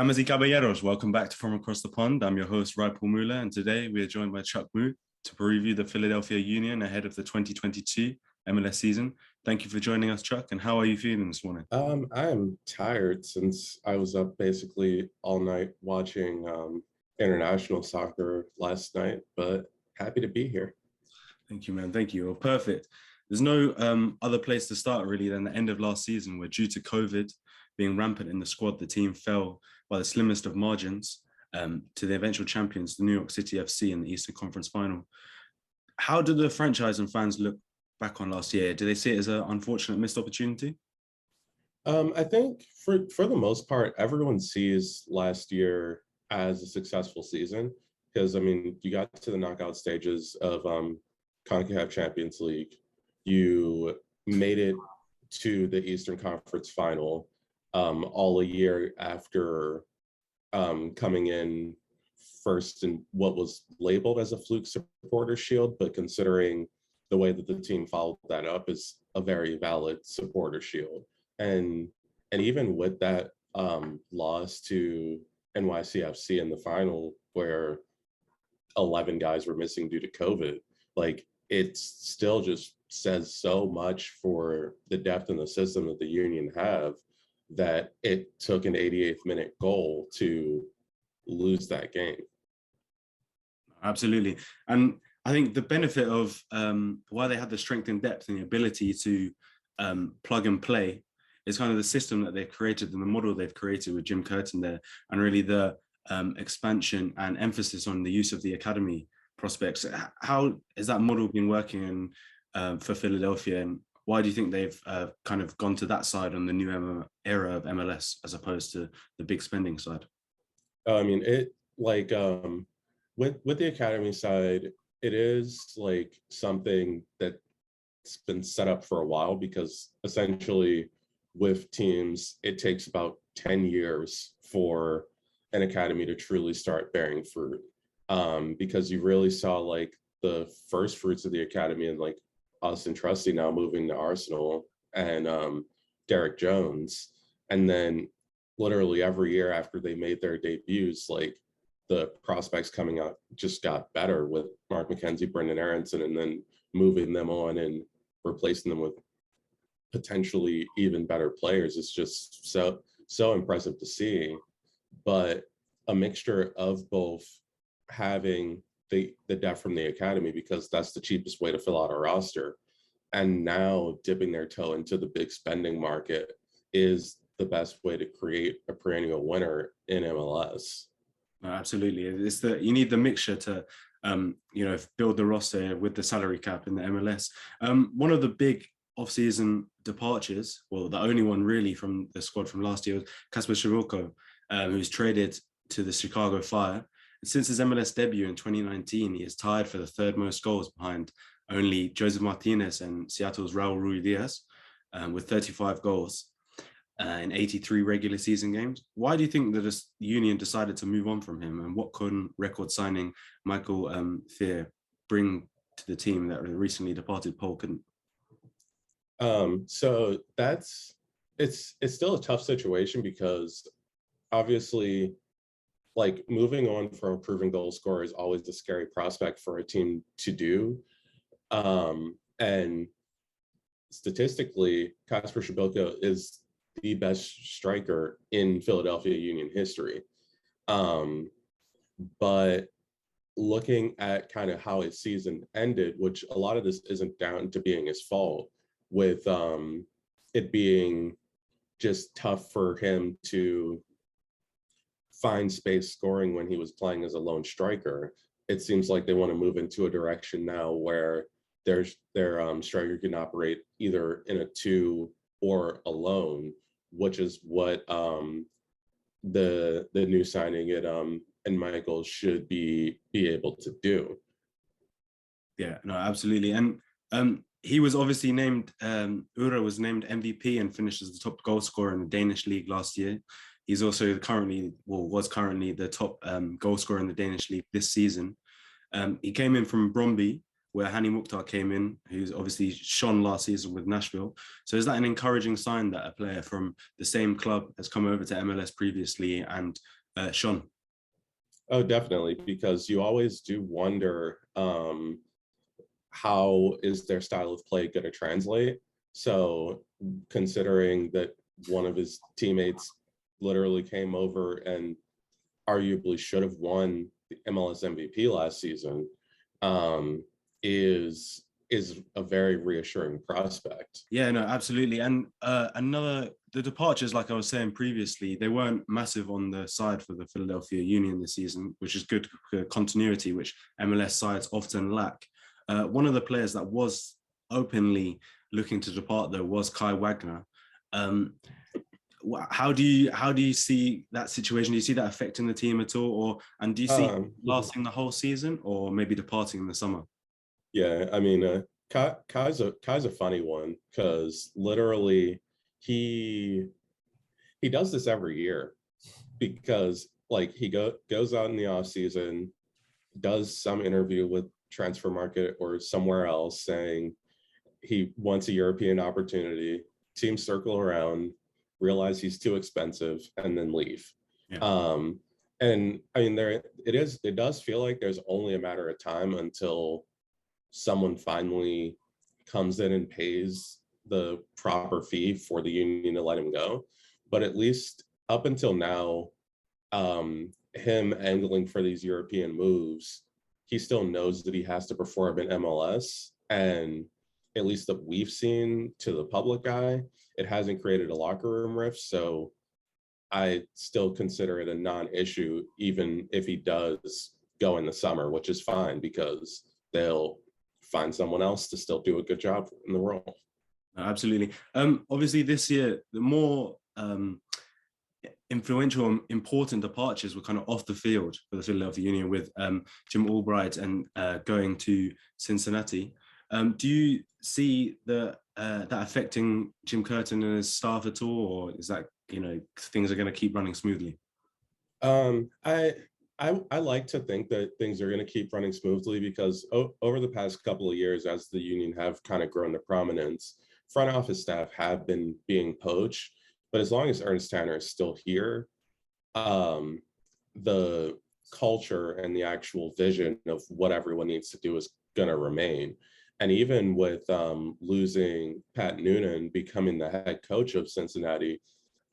Damas y caballeros, welcome back to From Across the Pond. I'm your host, Raipal Mula, and today we are joined by Chuck Moo to preview the Philadelphia Union ahead of the 2022 MLS season. Thank you for joining us, Chuck, and how are you feeling this morning? I am tired since I was up basically all night watching international soccer last night, but happy to be here. Thank you, man. Thank you. Well, perfect. There's no other place to start really than the end of last season, where due to COVID being rampant in the squad, the team fell by the slimmest of margins to the eventual champions, the New York City FC, in the Eastern Conference Final. How did the franchise and fans look back on last year? Do they see it as an unfortunate missed opportunity? I think for the most part, everyone sees last year as a successful season because, I mean, you got to the knockout stages of CONCACAF Champions League. You made it to the Eastern Conference Final all a year after coming in first in what was labeled as a fluke supporter shield, but considering the way that the team followed that up is a very valid supporter shield. And even with that loss to NYCFC in the final, where 11 guys were missing due to COVID, like, it still just says so much for the depth in the system that the Union have, that it took an 88th minute goal to lose that game. Absolutely. And I think the benefit of why they had the strength and depth and the ability to plug and play is kind of the system that they've created and the model they've created with Jim Curtin there, and really the expansion and emphasis on the use of the academy prospects. How has that model been working for Philadelphia, and why do you think they've kind of gone to that side on the new era of MLS as opposed to the big spending side? I mean, it like with the academy side, it is like something that's been set up for a while, because essentially with teams, it takes about 10 years for an academy to truly start bearing fruit. Because you really saw like the first fruits of the academy, and like Austin Trusty now moving to Arsenal, and Derek Jones. And then literally every year after they made their debuts, like, the prospects coming out just got better with Mark McKenzie, Brendan Aronson, and then moving them on and replacing them with potentially even better players. It's just so impressive to see. But a mixture of both having the depth from the academy, because that's the cheapest way to fill out a roster, and now dipping their toe into the big spending market is the best way to create a perennial winner in MLS. Absolutely. You need the mixture to build the roster with the salary cap in the MLS. One of the big off-season departures, well, the only one really from the squad from last year, was Kasper Schmeichel, who's traded to the Chicago Fire. Since his MLS debut in 2019, he is tied for the third most goals behind only Joseph Martinez and Seattle's Raul Ruiz-Diaz, with 35 goals in 83 regular season games. Why do you think that the Union decided to move on from him, and what can record signing Michael Thier bring to the team that recently departed Paul couldn't? So it's still a tough situation, because obviously, like, moving on from a proven goal scorer is always a scary prospect for a team to do. And statistically, Kasper Schmeichel is the best striker in Philadelphia Union history. But looking at kind of how his season ended, which a lot of this isn't down to being his fault, with it being just tough for him to find space scoring when he was playing as a lone striker. It seems like they want to move into a direction now where their striker can operate either in a two or alone, which is what the new signing at and Michael should be able to do. Yeah, no, absolutely. And he was obviously named, Ura was named MVP and finished as the top goal scorer in the Danish league last year. He's also was currently the top goal scorer in the Danish league this season. He came in from Brøndby where Hani Mukhtar came in, who's obviously shone last season with Nashville. So is that an encouraging sign that a player from the same club has come over to MLS previously and shone? Oh, definitely, because you always do wonder how is their style of play going to translate. So considering that one of his teammates literally came over and arguably should have won the MLS MVP last season, um, is a very reassuring prospect. Yeah, no, absolutely. And the departures, like I was saying previously, they weren't massive on the side for the Philadelphia Union this season, which is good continuity, which MLS sides often lack. One of the players that was openly looking to depart, though, was Kai Wagner. How do you see that situation? Do you see that affecting the team at all, and do you see lasting the whole season, or maybe departing in the summer? Yeah, I mean, Kai's a funny one because literally he does this every year because like he goes out in the off season, does some interview with Transfer Market or somewhere else saying he wants a European opportunity. Teams circle around, realize he's too expensive, and then leave. Yeah. And I mean, it does feel like there's only a matter of time until someone finally comes in and pays the proper fee for the Union to let him go. But at least up until now, him angling for these European moves, he still knows that he has to perform in MLS. And at least that we've seen to the public eye, it hasn't created a locker room rift. So I still consider it a non-issue, even if he does go in the summer, which is fine because they'll find someone else to still do a good job in the role. Absolutely. Obviously, this year, the more influential and important departures were kind of off the field for the Philadelphia Union, with Jim Albright and going to Cincinnati. Do you see that affecting Jim Curtin and his staff at all, or is that, things are going to keep running smoothly? I like to think that things are going to keep running smoothly because over the past couple of years, as the Union have kind of grown to prominence, front office staff have been being poached. But as long as Ernest Tanner is still here, the culture and the actual vision of what everyone needs to do is going to remain. And even with losing Pat Noonan becoming the head coach of Cincinnati,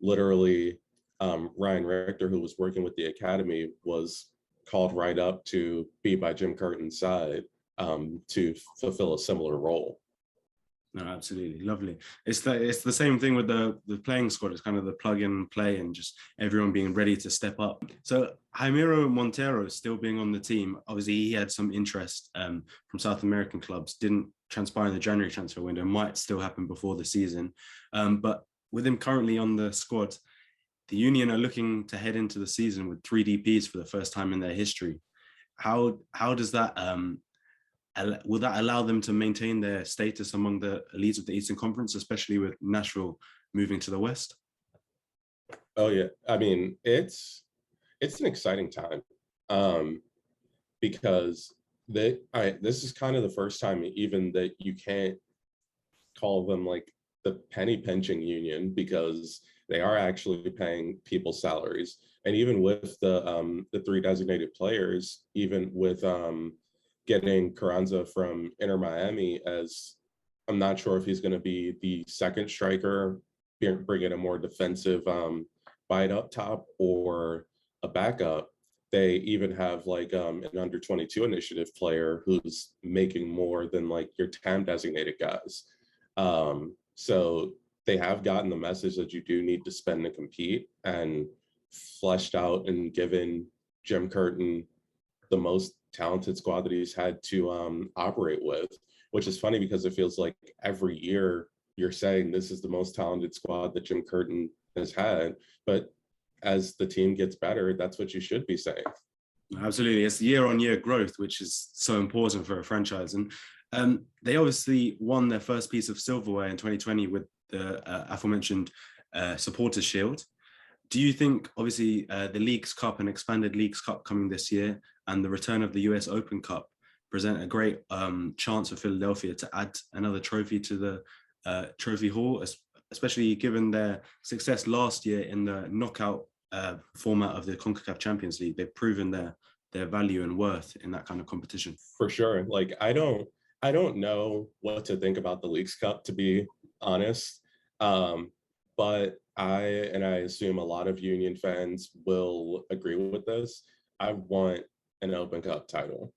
literally Ryan Richter, who was working with the academy, was called right up to be by Jim Curtin's side to fulfill a similar role. No, absolutely. Lovely. It's the same thing with the playing squad. It's kind of the plug and play and just everyone being ready to step up. So Jaimiro Montero still being on the team, obviously he had some interest from South American clubs, didn't transpire in the January transfer window, might still happen before the season. But with him currently on the squad, the Union are looking to head into the season with 3 DPs for the first time in their history. How does that will that allow them to maintain their status among the elites of the Eastern Conference, especially with Nashville moving to the West? Oh yeah, I mean it's an exciting time because this is kind of the first time even that you can't call them like the penny pinching union because they are actually paying people's salaries. And even with the 3 designated players, even with getting Carranza from Inter Miami, as I'm not sure if he's going to be the second striker, bringing a more defensive bite up top or a backup. They even have like an under 22 initiative player who's making more than like your TAM designated guys. So they have gotten the message that you do need to spend to compete, and fleshed out and given Jim Curtin the most talented squad that he's had to operate with, which is funny because it feels like every year you're saying this is the most talented squad that Jim Curtin has had. But as the team gets better, that's what you should be saying. Absolutely. It's year-on-year growth, which is so important for a franchise. And they obviously won their first piece of silverware in 2020 with the aforementioned Supporters Shield. Do you think, obviously, the Leagues Cup and expanded Leagues Cup coming this year and the return of the US Open Cup present a great chance for Philadelphia to add another trophy to the trophy haul, especially given their success last year in the knockout format of the CONCACAF Champions League. They've proven their value and worth in that kind of competition. For sure. Like I don't know what to think about the Leagues Cup, to be honest. But I assume a lot of Union fans will agree with this. I want an Open Cup title.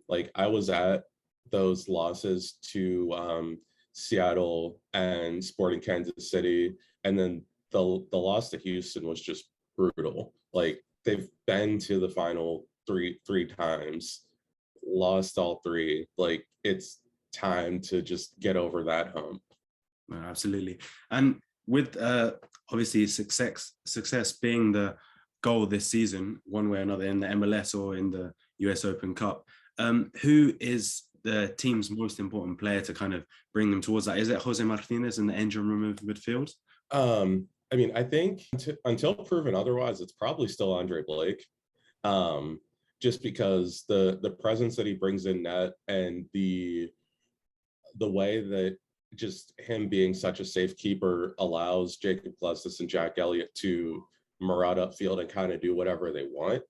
Like I was at those losses to Seattle and Sporting Kansas City, and then the loss to Houston was just brutal. Like they've been to the final three times, lost all three. Like it's time to just get over that hump. No, absolutely. And with obviously success being the goal this season, one way or another, in the MLS or in the US Open Cup, who is the team's most important player to kind of bring them towards that? Is it Jose Martinez in the engine room of midfield? I mean, I think until proven otherwise, it's probably still Andre Blake. Just because the presence that he brings in net, and the way that just him being such a safe keeper allows Jacob Glesnes and Jack Elliott to maraud upfield and kind of do whatever they want,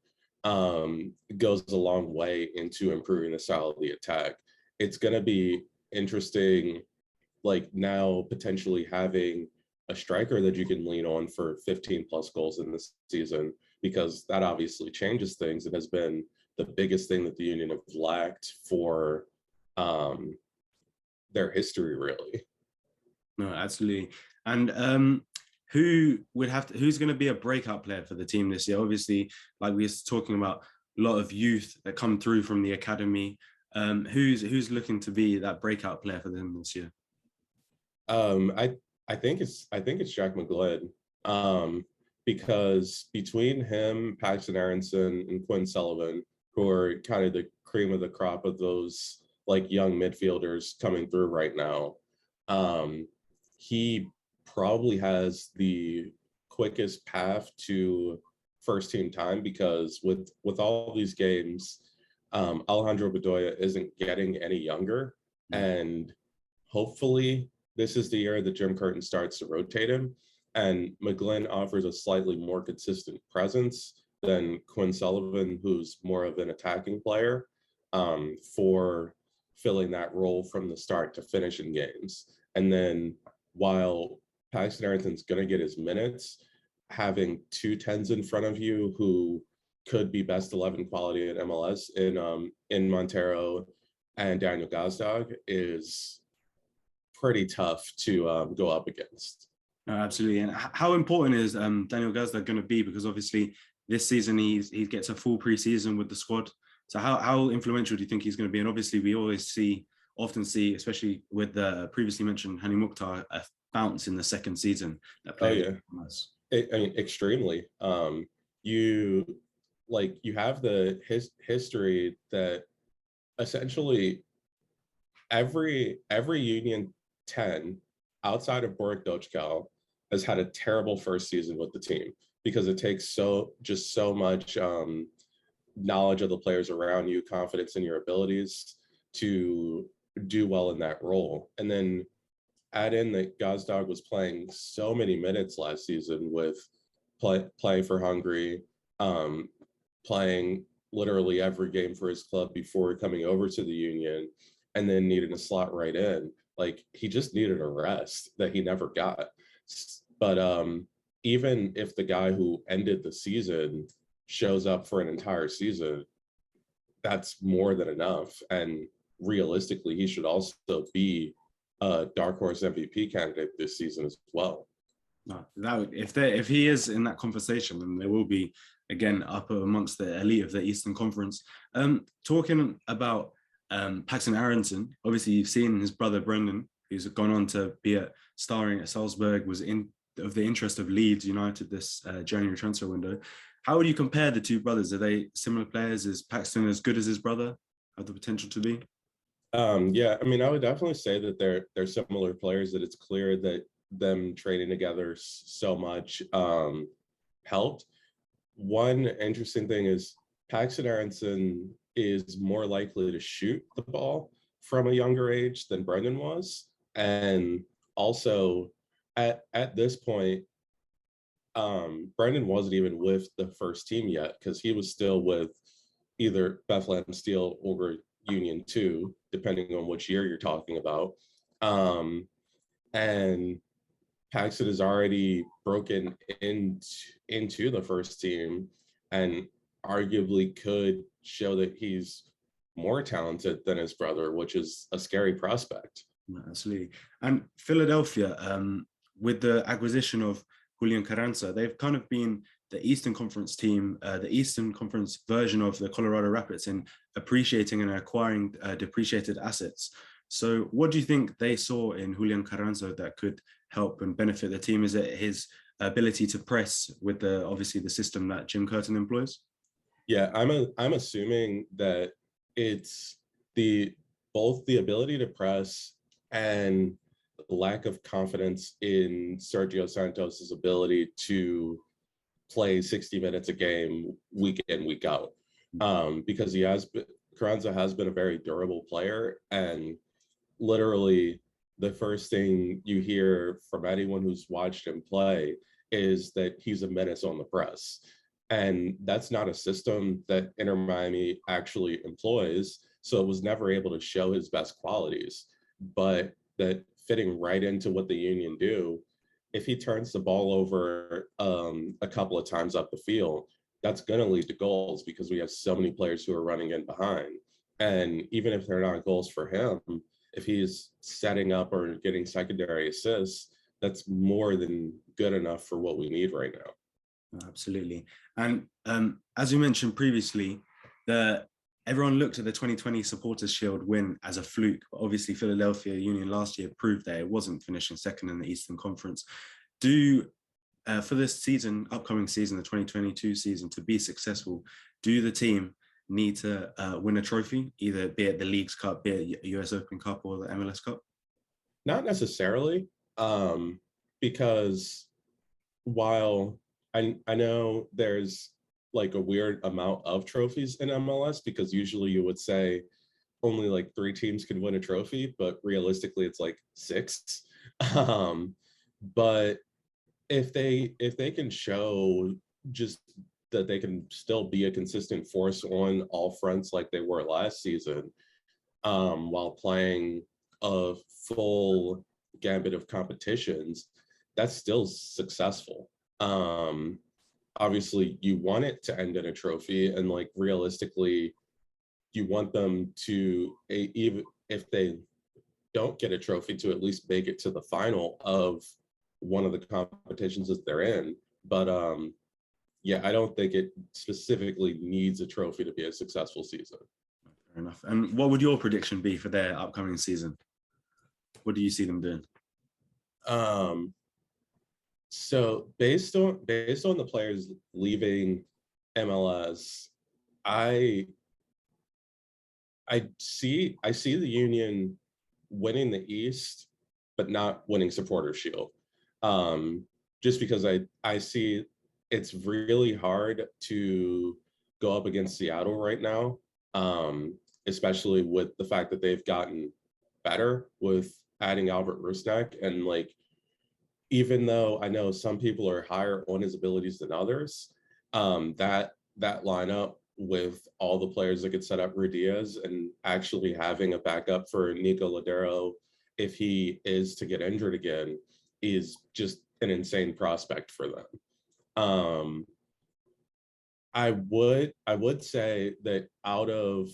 goes a long way into improving the style of the attack. It's going to be interesting, like now potentially having a striker that you can lean on for 15 plus goals in this season, because that obviously changes things and has been the biggest thing that the Union have lacked for their history, really. No, absolutely. And who's going to be a breakout player for the team this year? Obviously, like we were talking about, a lot of youth that come through from the academy. Who's looking to be that breakout player for them this year? I think it's Jack McGlynn, because between him, Paxton Aronson, and Quinn Sullivan, who are kind of the cream of the crop of those like young midfielders coming through right now, he probably has the quickest path to first team time, because with all these games, Alejandro Bedoya isn't getting any younger, and hopefully this is the year that Jim Curtin starts to rotate him, and McGlynn offers a slightly more consistent presence than Quinn Sullivan, who's more of an attacking player, for filling that role from the start to finish in games. And then while Paxton Aronson's going to get his minutes, having two 10s in front of you who could be best 11 quality at MLS in Montero and Daniel Gazdag is pretty tough to go up against. No, absolutely. And how important is Daniel Gazdag going to be? Because obviously this season he gets a full preseason with the squad. So how influential do you think he's going to be? And obviously we often see, especially with the previously mentioned Hani Mukhtar, a bounce in the second season. Oh yeah, I mean, extremely. You have the history that essentially every Union 10 outside of Borek Dochkal has had a terrible first season with the team, because it takes so much knowledge of the players around you, confidence in your abilities to do well in that role. And then add in that Gazdag was playing so many minutes last season with playing for Hungary, playing literally every game for his club before coming over to the Union, and then needed to slot right in. Like he just needed a rest that he never got. But even if the guy who ended the season shows up for an entire season, that's more than enough. And realistically, he should also be a dark horse MVP candidate this season as well. No, if he is in that conversation, then there will be again up amongst the elite of the Eastern Conference. Talking about Paxton Aronson, obviously you've seen his brother Brendan, who's gone on to be starring at Salzburg, was of the interest of Leeds United this January transfer window. How would you compare the two brothers? Are they similar players? Is Paxton as good as his brother? Have the potential to be? Yeah, I mean, I would definitely say that they're similar players, that it's clear that them training together so much helped. One interesting thing is Paxton Aronson is more likely to shoot the ball from a younger age than Brendan was. And also at this point, Brendan wasn't even with the first team yet because he was still with either Bethlehem Steel or Union 2, depending on which year you're talking about. And Paxton has already broken into the first team and arguably could show that he's more talented than his brother, which is a scary prospect. Absolutely. And Philadelphia, with the acquisition of Julian Carranza, they've kind of been the Eastern Conference team, the Eastern Conference version of the Colorado Rapids in appreciating and acquiring depreciated assets. So what do you think they saw in Julian Carranza that could help and benefit the team? Is it his ability to press with the obviously the system that Jim Curtin employs? Yeah, I'm assuming that it's both the ability to press and the lack of confidence in Sergio Santos's ability to play 60 minutes a game week in, week out. Because Carranza has been a very durable player, and literally the first thing you hear from anyone who's watched him play is that he's a menace on the press. And that's not a system that Inter Miami actually employs. So it was never able to show his best qualities, but that fitting right into what the Union do, if he turns the ball over a couple of times up the field, that's going to lead to goals because we have so many players who are running in behind. And even if they're not goals for him, if he's setting up or getting secondary assists, that's more than good enough for what we need right now. Absolutely. And as you mentioned previously, everyone looked at the 2020 Supporters Shield win as a fluke. But obviously, Philadelphia Union last year proved that it wasn't finishing second in the Eastern Conference. For this season, upcoming season, the 2022 season, to be successful, do the team need to win a trophy, either be it the Leagues Cup, be it US Open Cup or the MLS Cup? Not necessarily, because while I know there's like a weird amount of trophies in MLS, because usually you would say only like 3 teams can win a trophy, but realistically it's like 6. But if they can show just that they can still be a consistent force on all fronts like they were last season, while playing a full gambit of competitions, that's still successful. Obviously you want it to end in a trophy, and like realistically you want them to, even if they don't get a trophy, to at least make it to the final of one of the competitions that they're in. But yeah, I don't think it specifically needs a trophy to be a successful season. Fair enough. And what would your prediction be for their upcoming season? What do you see them doing? So based on the players leaving MLS, I see the Union winning the East, but not winning Supporters Shield. Just because I see it's really hard to go up against Seattle right now, especially with the fact that they've gotten better with adding Albert Rusnak. And like, even though I know some people are higher on his abilities than others, that lineup with all the players that could set up Ruidiaz and actually having a backup for Nico Ladero if he is to get injured again is just an insane prospect for them. I would say that out of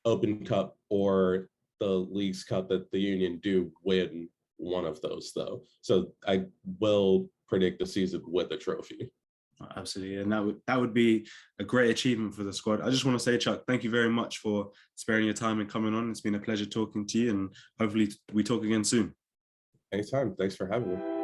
Open Cup or the Leagues Cup, that the Union do win one of those though. So I will predict the season with a trophy. Absolutely, and that would be a great achievement for the squad. I just want to say, Chuck, thank you very much for sparing your time and coming on. It's been a pleasure talking to you, and hopefully we talk again soon. Anytime. Thanks for having me.